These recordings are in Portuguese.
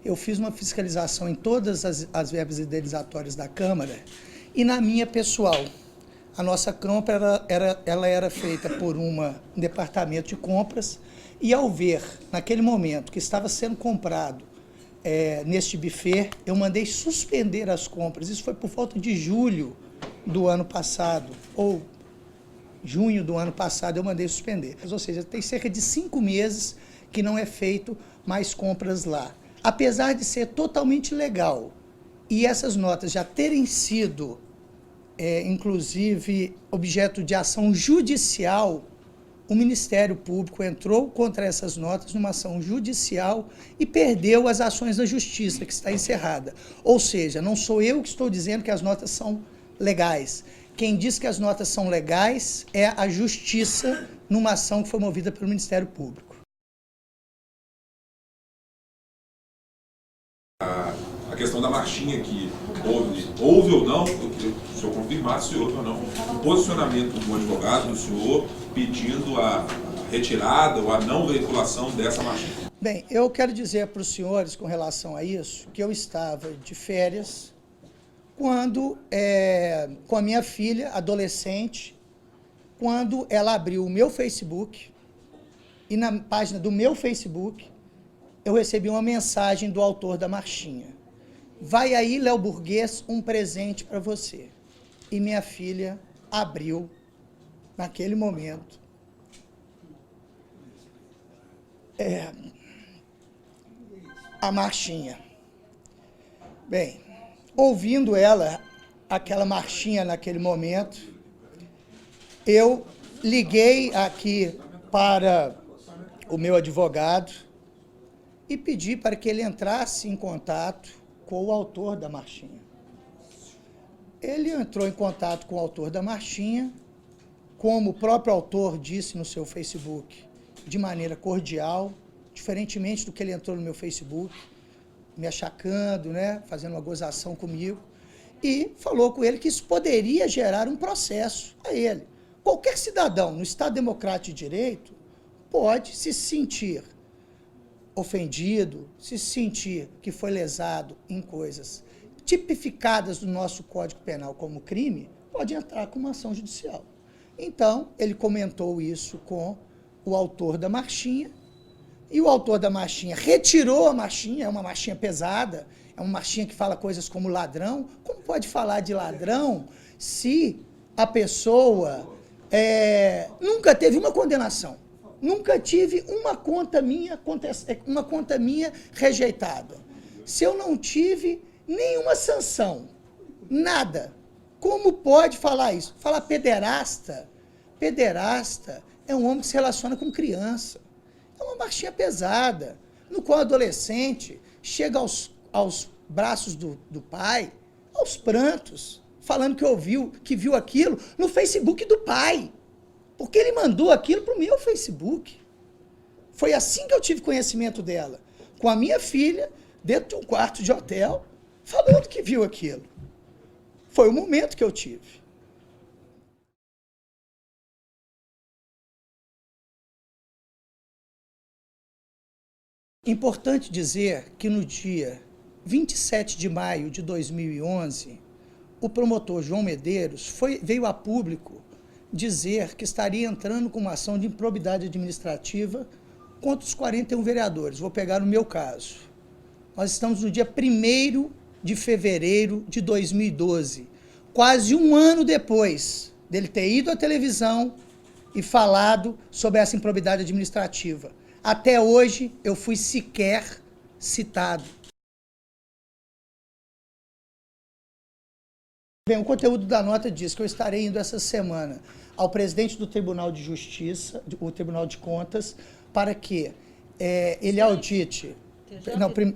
eu fiz uma fiscalização em todas as verbas indenizatórias da Câmara e na minha pessoal. A nossa Câmara ela era feita por um departamento de compras e, ao ver, naquele momento, que estava sendo comprado neste buffet, eu mandei suspender as compras. Isso foi por volta de julho do ano passado, ou junho do ano passado, eu mandei suspender. Ou seja, tem cerca de 5 meses que não é feito mais compras lá. Apesar de ser totalmente legal e essas notas já terem sido, inclusive, objeto de ação judicial, o Ministério Público entrou contra essas notas numa ação judicial e perdeu as ações da Justiça, que está encerrada. Ou seja, não sou eu que estou dizendo que as notas são legais. Quem diz que as notas são legais é a Justiça, numa ação que foi movida pelo Ministério Público. A questão da marchinha que houve ou não, eu queria que o senhor confirmasse se houve ou não, o posicionamento do advogado, do senhor, pedindo a retirada ou a não veiculação dessa marchinha. Bem, eu quero dizer para os senhores, com relação a isso, que eu estava de férias quando, com a minha filha, adolescente, quando ela abriu o meu Facebook, e na página do meu Facebook, eu recebi uma mensagem do autor da marchinha. Vai aí, Léo Burguês, um presente para você. E minha filha abriu, naquele momento, a marchinha. Bem, ouvindo ela, aquela marchinha naquele momento, eu liguei aqui para o meu advogado e pedi para que ele entrasse em contato com o autor da marchinha. Ele entrou em contato com o autor da marchinha, como o próprio autor disse no seu Facebook, de maneira cordial, diferentemente do que ele entrou no meu Facebook, me achacando, né, fazendo uma gozação comigo, e falou com ele que isso poderia gerar um processo a ele. Qualquer cidadão no Estado Democrático de Direito pode se sentir ofendido, se sentir que foi lesado em coisas tipificadas do nosso Código Penal como crime, pode entrar com uma ação judicial. Então, ele comentou isso com o autor da marchinha, e o autor da marchinha retirou a marchinha, é uma marchinha pesada, é uma marchinha que fala coisas como ladrão. Como pode falar de ladrão se a pessoa nunca teve uma condenação? Nunca tive uma conta minha rejeitada. Se eu não tive nenhuma sanção, nada, como pode falar isso? Falar pederasta? Pederasta é um homem que se relaciona com criança. É uma marchinha pesada, no qual o adolescente chega aos braços do pai, aos prantos, falando que viu aquilo no Facebook do pai. Porque ele mandou aquilo para o meu Facebook. Foi assim que eu tive conhecimento dela. Com a minha filha, dentro de um quarto de hotel, falando que viu aquilo. Foi o momento que eu tive. Importante dizer que no dia 27 de maio de 2011, o promotor João Medeiros veio a público dizer que estaria entrando com uma ação de improbidade administrativa contra os 41 vereadores. Vou pegar no meu caso. Nós estamos no dia 1º de fevereiro de 2012, quase um ano depois dele ter ido à televisão e falado sobre essa improbidade administrativa. Até hoje, eu fui sequer citado. Bem, o conteúdo da nota diz que eu estarei indo essa semana ao presidente do Tribunal de Justiça, o Tribunal de Contas, para que ele audite,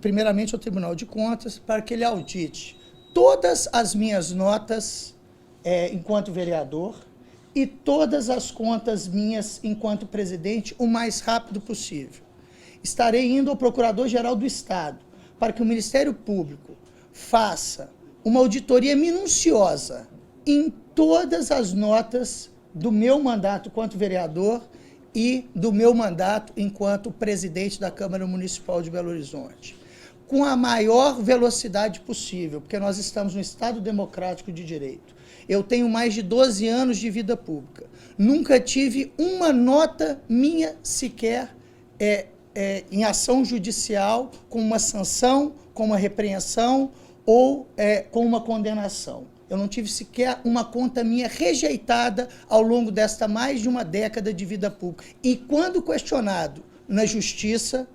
primeiramente ao Tribunal de Contas, para que ele audite todas as minhas notas enquanto vereador e todas as contas minhas enquanto presidente o mais rápido possível. Estarei indo ao Procurador-Geral do Estado para que o Ministério Público faça uma auditoria minuciosa em todas as notas do meu mandato enquanto vereador e do meu mandato enquanto presidente da Câmara Municipal de Belo Horizonte. com a maior velocidade possível, porque nós estamos num Estado democrático de direito. Eu tenho mais de 12 anos de vida pública. Nunca tive uma nota minha sequer em ação judicial com uma sanção, com uma repreensão ou com uma condenação. Eu não tive sequer uma conta minha rejeitada ao longo desta mais de uma década de vida pública. E quando questionado na justiça,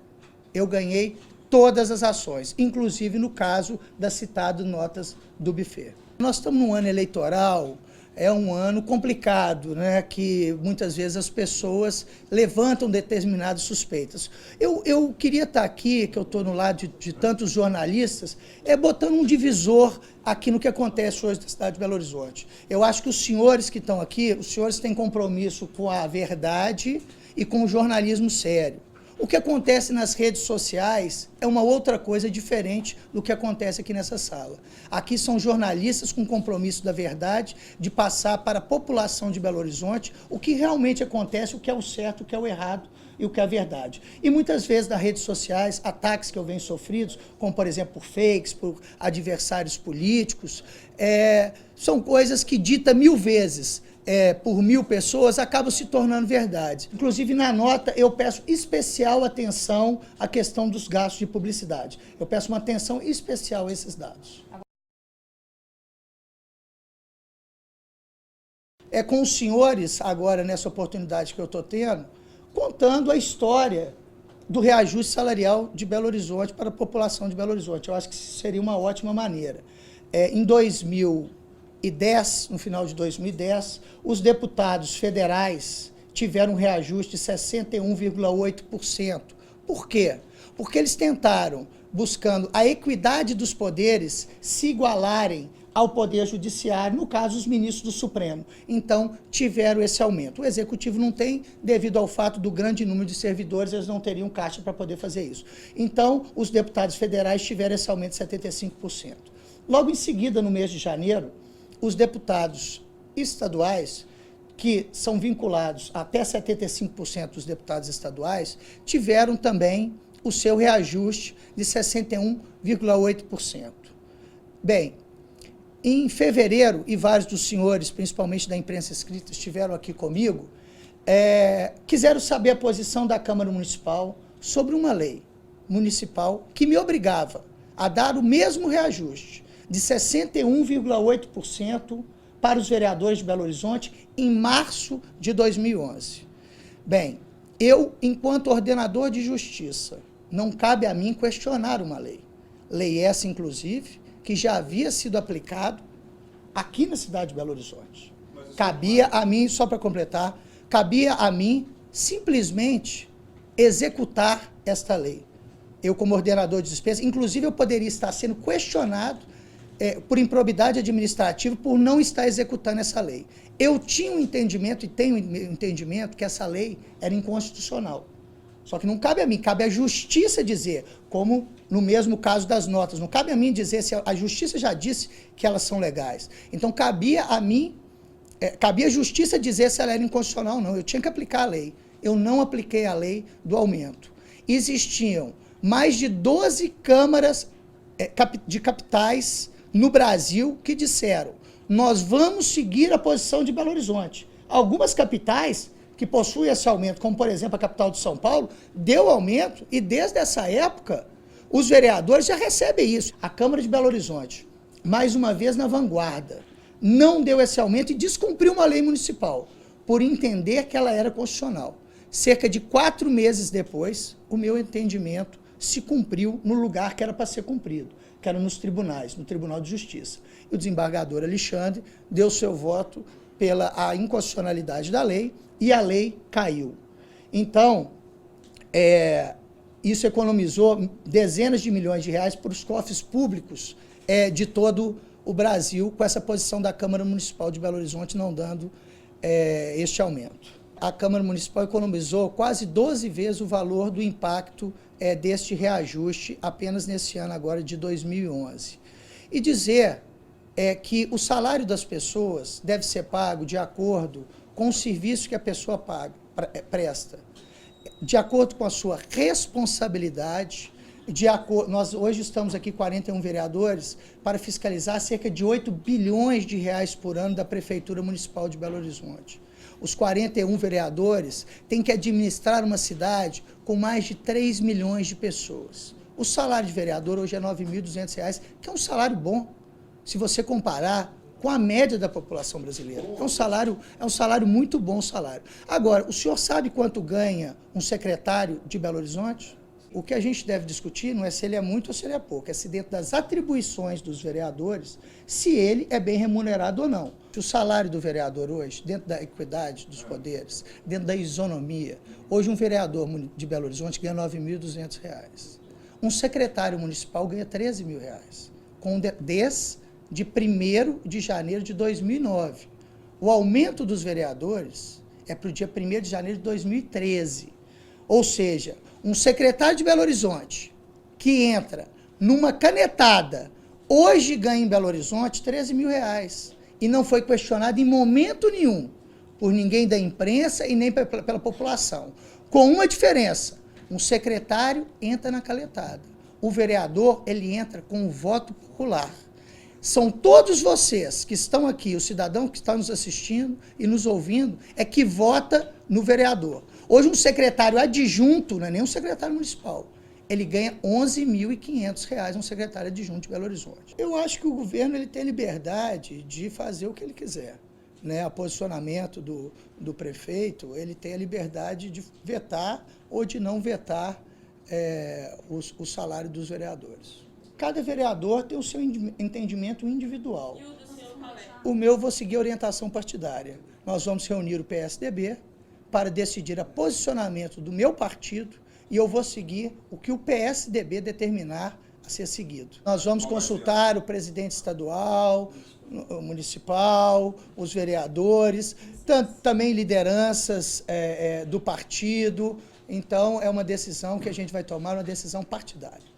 eu ganhei todas as ações, inclusive no caso das citadas notas do buffet. Nós estamos num ano eleitoral, é um ano complicado, né, que muitas vezes as pessoas levantam determinadas suspeitas. Eu queria estar aqui, que eu estou no lado de tantos jornalistas, botando um divisor aqui no que acontece hoje na cidade de Belo Horizonte. Eu acho que os senhores que estão aqui, os senhores têm compromisso com a verdade e com o jornalismo sério. O que acontece nas redes sociais é uma outra coisa diferente do que acontece aqui nessa sala. Aqui são jornalistas com compromisso da verdade, de passar para a população de Belo Horizonte o que realmente acontece, o que é o certo, o que é o errado e o que é a verdade. E muitas vezes nas redes sociais, ataques que eu venho sofridos, como por exemplo por fakes, por adversários políticos, são coisas que dita 1000 vezes por 1000 pessoas, acabam se tornando verdade. Inclusive, na nota, eu peço especial atenção à questão dos gastos de publicidade. Eu peço uma atenção especial a esses dados. Com os senhores, agora, nessa oportunidade que eu estou tendo, contando a história do reajuste salarial de Belo Horizonte para a população de Belo Horizonte. Eu acho que isso seria uma ótima maneira. Em 2010, no final de 2010, os deputados federais tiveram um reajuste de 61,8%. Por quê? Porque eles tentaram, buscando a equidade dos poderes, se igualarem ao Poder Judiciário, no caso, os ministros do Supremo. Então, tiveram esse aumento. O Executivo não tem, devido ao fato do grande número de servidores, eles não teriam caixa para poder fazer isso. Então, os deputados federais tiveram esse aumento de 75%. Logo em seguida, no mês de janeiro, os deputados estaduais, que são vinculados até 75% dos deputados estaduais, tiveram também o seu reajuste de 61,8%. Bem, em fevereiro, e vários dos senhores, principalmente da imprensa escrita, estiveram aqui comigo, quiseram saber a posição da Câmara Municipal sobre uma lei municipal que me obrigava a dar o mesmo reajuste de 61,8% para os vereadores de Belo Horizonte em março de 2011. Bem, eu, enquanto ordenador de justiça, não cabe a mim questionar uma lei. Lei essa, inclusive, que já havia sido aplicado aqui na cidade de Belo Horizonte. Cabia a mim, só para completar, cabia a mim simplesmente executar esta lei. Eu, como ordenador de despesa, inclusive eu poderia estar sendo questionado por improbidade administrativa por não estar executando essa lei. Eu tinha um entendimento e tenho um entendimento que essa lei era inconstitucional. Só que não cabe a mim, cabe à justiça dizer, como no mesmo caso das notas, não cabe a mim dizer se a justiça já disse que elas são legais. Então cabia a mim, cabia à justiça dizer se ela era inconstitucional ou não. Eu tinha que aplicar a lei. Eu não apliquei a lei do aumento. Existiam mais de 12 câmaras de capitais no Brasil que disseram: nós vamos seguir a posição de Belo Horizonte. Algumas capitais que possuem esse aumento, como por exemplo a capital de São Paulo, deu aumento e desde essa época os vereadores já recebem isso. A Câmara de Belo Horizonte, mais uma vez na vanguarda, não deu esse aumento e descumpriu uma lei municipal por entender que ela era constitucional. Cerca de 4 meses depois, o meu entendimento se cumpriu no lugar que era para ser cumprido, que era nos tribunais, no Tribunal de Justiça. E o desembargador Alexandre deu seu voto pela inconstitucionalidade da lei e a lei caiu. Então, isso economizou dezenas de milhões de reais para os cofres públicos de todo o Brasil, com essa posição da Câmara Municipal de Belo Horizonte não dando este aumento. A Câmara Municipal economizou quase 12 vezes o valor do impacto deste reajuste apenas nesse ano agora de 2011. E dizer que o salário das pessoas deve ser pago de acordo com o serviço que a pessoa presta, de acordo com a sua responsabilidade, Nós hoje estamos aqui 41 vereadores para fiscalizar cerca de 8 bilhões de reais por ano da Prefeitura Municipal de Belo Horizonte. Os 41 vereadores têm que administrar uma cidade com mais de 3 milhões de pessoas. O salário de vereador hoje é R$ 9.200, que é um salário bom, se você comparar com a média da população brasileira. É um salário muito bom salário. Agora, o senhor sabe quanto ganha um secretário de Belo Horizonte? O que a gente deve discutir não é se ele é muito ou se ele é pouco, é se dentro das atribuições dos vereadores, se ele é bem remunerado ou não. O salário do vereador hoje, dentro da equidade dos poderes, dentro da isonomia, hoje um vereador de Belo Horizonte ganha R$ 9.200. Um secretário municipal ganha R$ 13.000, desde 1º de janeiro de 2009. O aumento dos vereadores é para o dia 1º de janeiro de 2013. Ou seja, um secretário de Belo Horizonte que entra numa canetada, hoje ganha em Belo Horizonte R$ 13.000 e não foi questionado em momento nenhum por ninguém da imprensa e nem pela população. Com uma diferença, um secretário entra na canetada, o vereador ele entra com o voto popular. São todos vocês que estão aqui, o cidadão que está nos assistindo e nos ouvindo, é que vota no vereador. Hoje um secretário adjunto, não é nem um secretário municipal, ele ganha R$ 11.500, um secretário adjunto de Belo Horizonte. Eu acho que o governo ele tem liberdade de fazer o que ele quiser. Né? O posicionamento do prefeito, ele tem a liberdade de vetar ou de não vetar o salário dos vereadores. Cada vereador tem o seu entendimento individual. E o do senhor qual é? O meu, vou seguir a orientação partidária. Nós vamos reunir o PSDB para decidir o posicionamento do meu partido e eu vou seguir o que o PSDB determinar a ser seguido. Nós vamos consultar o presidente estadual, municipal, os vereadores, também lideranças do partido. Então, é uma decisão que a gente vai tomar, uma decisão partidária.